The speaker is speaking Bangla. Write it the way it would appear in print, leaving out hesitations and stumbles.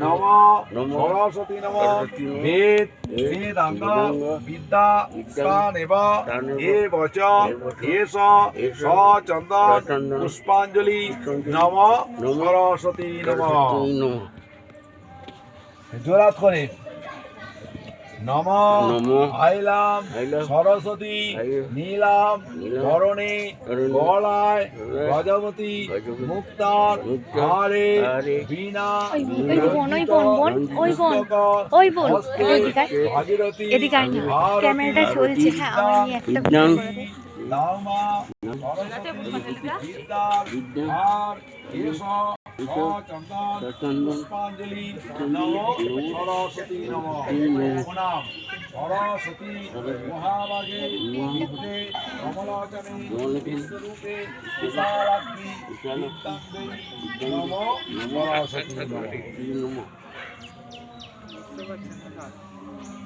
নম সরস্বতী নম বেদ বেদাঙ্গ বিদ্যা স্থানেব এবচ এষ সচন্দন পুষ্পাঞ্জলি নম সরস্বতী নম। জোড়াত করে নম আইলাম সরস্বতী নীলাম বরণে গলায় গজবতী মুক্তার হারে বীণা ভাগীরথী ক্যামেরাটা চলছে। হ্যাঁ, আমি একটা লাউমা চন্দন পুষ্পাঞ্জলি নম সরস্বতী নম। প্রণাম সরস্বতী মহাভাগে বিদ্যে কমলাচনে বিশ্বরূপে বিশালাক্ষী বিদ্যাঙ্গে নম সরস্বতী নম।